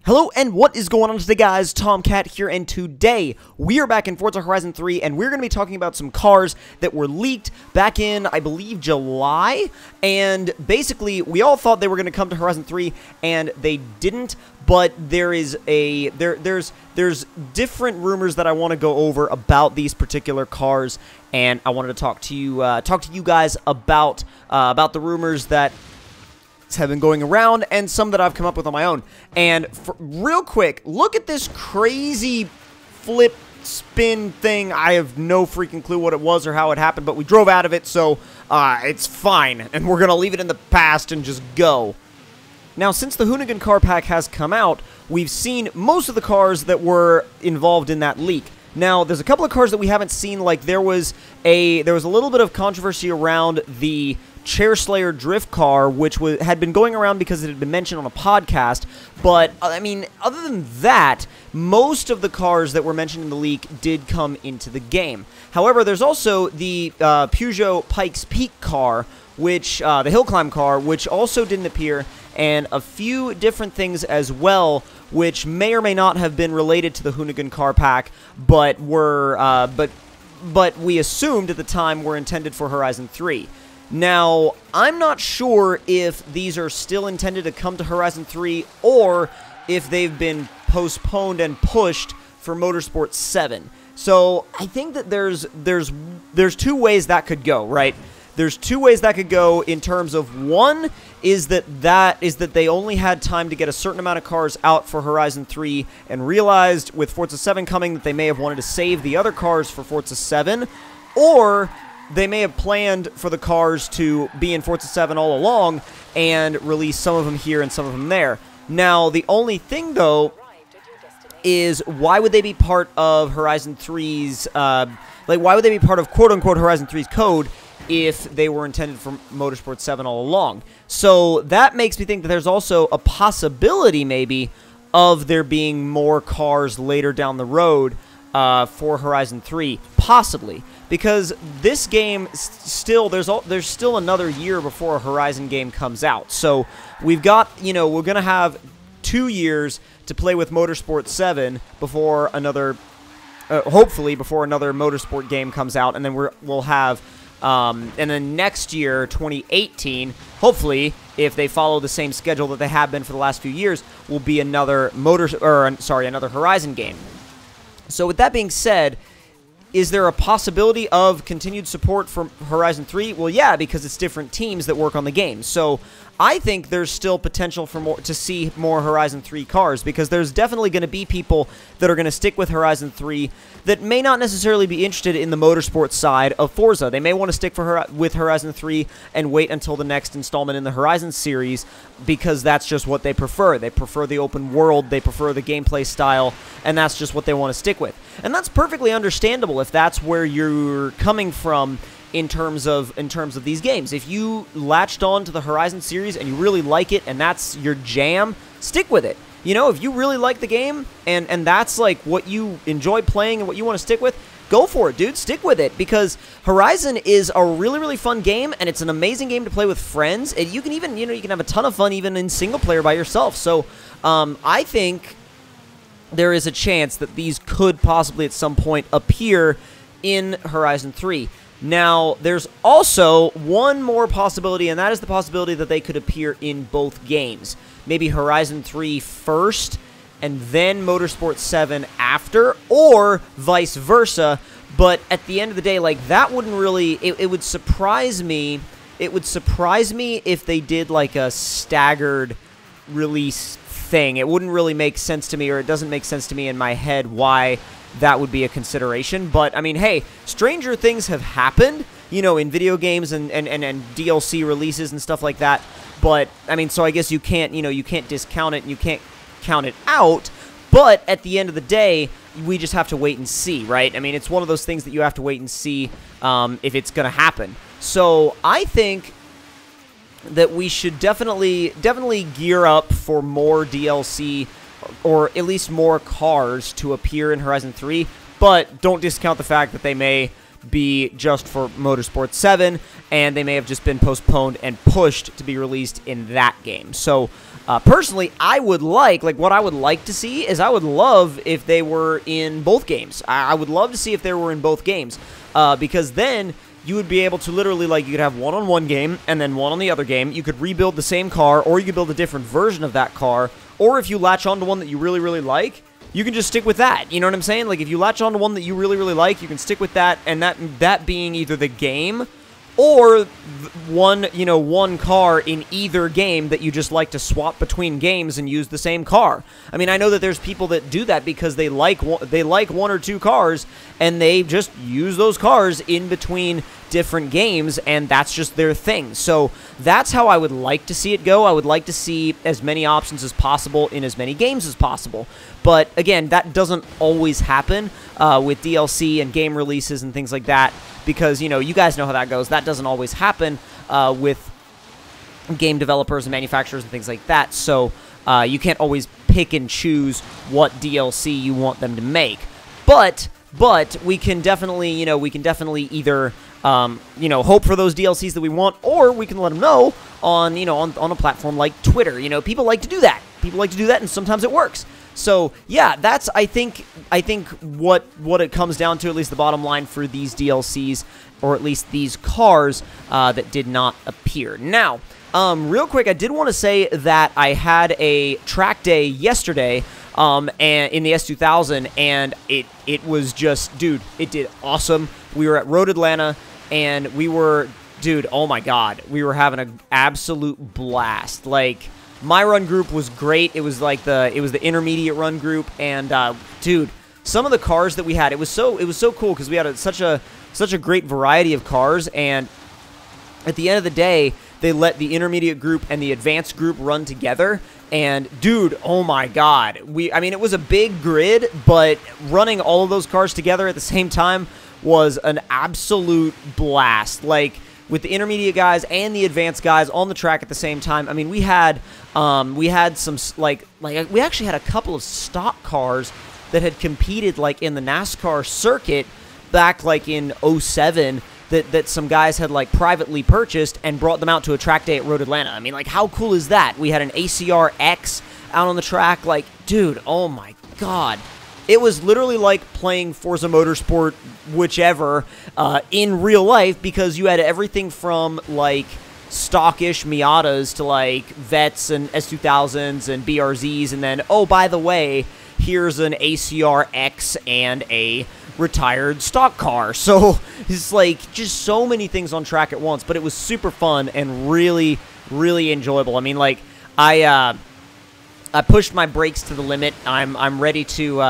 Hello and what is going on today, guys? Tomcat here, and today we are back in Forza Horizon 3 and we're going to be talking about some cars that were leaked back in, I believe, July. And basically, we all thought they were going to come to Horizon 3 and they didn't, but there's different rumors that I want to go over about these particular cars, and I wanted to talk to you guys about the rumors that have been going around and some that I've come up with on my own. And real quick, look at this crazy flip spin thing. I have no freaking clue what it was or how it happened, but we drove out of it, so it's fine, and we're gonna leave it in the past and just go. Now, since the Hoonigan car pack has come out, we've seen most of the cars that were involved in that leak. Now, there's a couple of cars that we haven't seen. Like, there was a little bit of controversy around the Chair Slayer drift car, which had been going around because it had been mentioned on a podcast. But, I mean, other than that, most of the cars that were mentioned in the leak did come into the game. However, there's also the Peugeot Pikes Peak car, which, the hill climb car, which also didn't appear, and a few different things as well, which may or may not have been related to the Hoonigan car pack, but were, but we assumed at the time were intended for Horizon 3. Now, I'm not sure if these are still intended to come to Horizon 3 or if they've been postponed and pushed for Motorsport 7. So, I think that there's two ways that could go, right? There's two ways that could go in terms of, one is that they only had time to get a certain amount of cars out for Horizon 3 and realized with Forza 7 coming that they may have wanted to save the other cars for Forza 7, or they may have planned for the cars to be in Forza 7 all along and release some of them here and some of them there. Now, the only thing, though, is why would they be part of Horizon 3's, why would they be part of quote-unquote Horizon 3's code if they were intended for Motorsport 7 all along? So that makes me think that there's also a possibility, maybe, of there being more cars later down the road for Horizon 3, possibly, because this game still there's still another year before a Horizon game comes out. So we've got, we're gonna have 2 years to play with Motorsport 7 before another, hopefully before another Motorsport game comes out, and then we'll have. And then next year, 2018, hopefully, if they follow the same schedule that they have been for the last few years, will be another another Horizon game. So with that being said, is there a possibility of continued support for Horizon 3? Well, yeah, because it's different teams that work on the game. So I think there's still potential for to see more Horizon 3 cars, because there's definitely going to be people that are going to stick with Horizon 3 that may not necessarily be interested in the motorsport side of Forza. They may want to stick with Horizon 3 and wait until the next installment in the Horizon series, because that's just what they prefer. They prefer the open world, they prefer the gameplay style, and that's just what they want to stick with. And that's perfectly understandable if that's where you're coming from in terms of these games. If you latched on to the Horizon series and you really like it and that's your jam, stick with it. If you really like the game and that's like what you enjoy playing and what you want to stick with, go for it, dude. Stick with it, because Horizon is a really, really fun game, and it's an amazing game to play with friends. And you can even, you can have a ton of fun even in single player by yourself. So, I think there is a chance that these could possibly at some point appear in Horizon 3. Now, there's also one more possibility, and that is the possibility that they could appear in both games. Maybe Horizon 3 first, and then Motorsport 7 after, or vice versa. But at the end of the day, like, that wouldn't really, it would surprise me. It would surprise me if they did like a staggered release thing. It wouldn't really make sense to me, or it doesn't make sense to me in my head why that would be a consideration. But, I mean, hey, stranger things have happened, in video games and DLC releases and stuff like that. But, I mean, so I guess you can't, you can't discount it and you can't count it out. But at the end of the day, we just have to wait and see, right? I mean, it's one of those things that you have to wait and see if it's going to happen. So I think that we should definitely gear up for more DLC, or at least more cars to appear in Horizon 3, but don't discount the fact that they may be just for Motorsport 7, and they may have just been postponed and pushed to be released in that game. So, personally, I would like what I would like to see is I would love if they were in both games. I would love to see if they were in both games, because then you would be able to literally, you could have one on one game and then one on the other game. You could rebuild the same car, or you could build a different version of that car, or if you latch onto one that you really, really like, you can just stick with that. You know what I'm saying? Like, if you latch onto one that you really, really like, you can stick with that, and that being either the game or one car in either game that you just like to swap between games and use the same car. I mean, I know that there's people that do that because they like one or two cars, and they just use those cars in between different games, and that's just their thing. So that's how I would like to see it go. I would like to see as many options as possible in as many games as possible. But again, that doesn't always happen with DLC and game releases and things like that, because, you guys know how that goes. That doesn't always happen with game developers and manufacturers and things like that. So you can't always pick and choose what DLC you want them to make. But we can definitely, either hope for those DLCs that we want, or we can let them know on a platform like Twitter. People like to do that. People like to do that, and sometimes it works. So yeah, that's I think what it comes down to, at least the bottom line for these DLCs, or at least these cars that did not appear. Now, real quick, I did want to say that I had a track day yesterday and in the S2000, and it was just, dude, it did awesome. We were at Road Atlanta, and we were, dude, oh my god, we were having an absolute blast. Like, my run group was great. It was like the intermediate run group, and dude, some of the cars that we had, it was so cool because we had such a great variety of cars, and at the end of the day, they let the intermediate group and the advanced group run together. And dude, oh my god, I mean, it was a big grid, but running all of those cars together at the same time was an absolute blast. Like, with the intermediate guys and the advanced guys on the track at the same time. I mean, we had some we actually had a couple of stock cars that had competed in the NASCAR circuit back in 07 that some guys had privately purchased and brought them out to a track day at Road Atlanta. I mean, how cool is that? We had an ACR X out on the track. Dude, oh my god. It was literally like playing Forza Motorsport, whichever, in real life, because you had everything from, stockish Miatas to, Vets and S2000s and BRZs, and then, oh, by the way, here's an ACR X and a retired stock car. So, it's, just so many things on track at once, but it was super fun and really, really enjoyable. I mean, I pushed my brakes to the limit. I'm ready to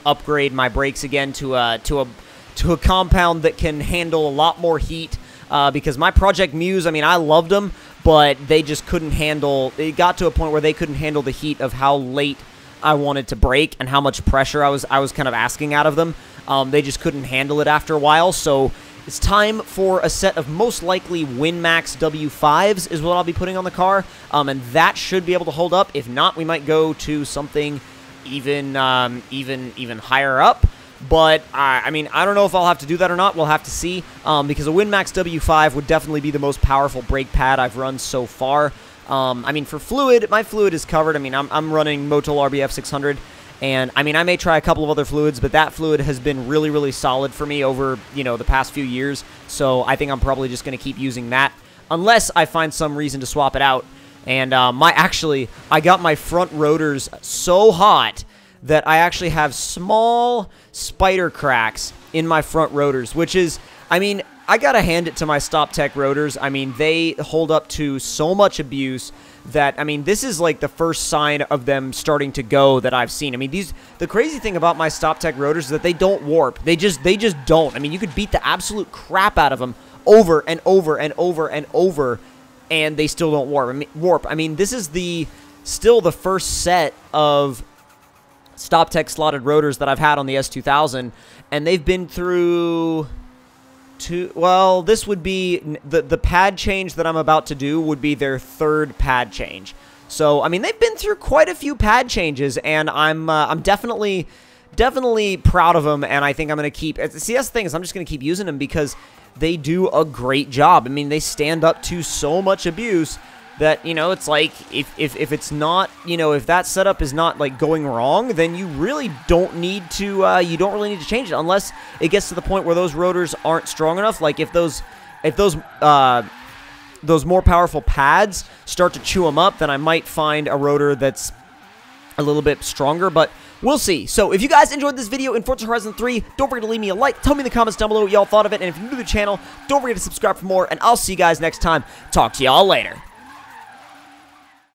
upgrade my brakes again to a compound that can handle a lot more heat. Because my Project Muse, I mean, I loved them, but they just couldn't handle. It got to a point where they couldn't handle the heat of how late I wanted to brake and how much pressure I was kind of asking out of them. They just couldn't handle it after a while. So it's time for a set of most likely WinMax W5s is what I'll be putting on the car, and that should be able to hold up. If not, we might go to something even higher up. But I mean, I don't know if I'll have to do that or not. We'll have to see, because a WinMax W5 would definitely be the most powerful brake pad I've run so far. I mean, for fluid, my fluid is covered. I mean, I'm running Motul RBF 600. And, I mean, I may try a couple of other fluids, but that fluid has been really, really solid for me over, the past few years. So I think I'm probably just going to keep using that, unless I find some reason to swap it out. And I got my front rotors so hot that I actually have small spider cracks in my front rotors, which is, I mean, I got to hand it to my StopTech rotors. I mean, they hold up to so much abuse that, I mean, this is the first sign of them starting to go that I've seen. I mean, the crazy thing about my StopTech rotors is that they don't warp. They just don't. I mean, you could beat the absolute crap out of them over and over and over and over, and they still don't warp. I mean, this is still the first set of StopTech slotted rotors that I've had on the S2000, and they've been through well, this would be the pad change that I'm about to do would be their third pad change. So, I mean, they've been through quite a few pad changes, and I'm definitely definitely proud of them, and I think I'm going to keep... See, that's the thing, is I'm just going to keep using them because they do a great job. I mean, they stand up to so much abuse that, you know, it's like, if it's not, you know, if that setup is not, like, going wrong, then you really don't need to, change it, unless it gets to the point where those rotors aren't strong enough. Like, if those more powerful pads start to chew them up, then I might find a rotor that's a little bit stronger, but we'll see. So if you guys enjoyed this video in Forza Horizon 3, don't forget to leave me a like, tell me in the comments down below what y'all thought of it, and if you're new to the channel, don't forget to subscribe for more, and I'll see you guys next time. Talk to y'all later.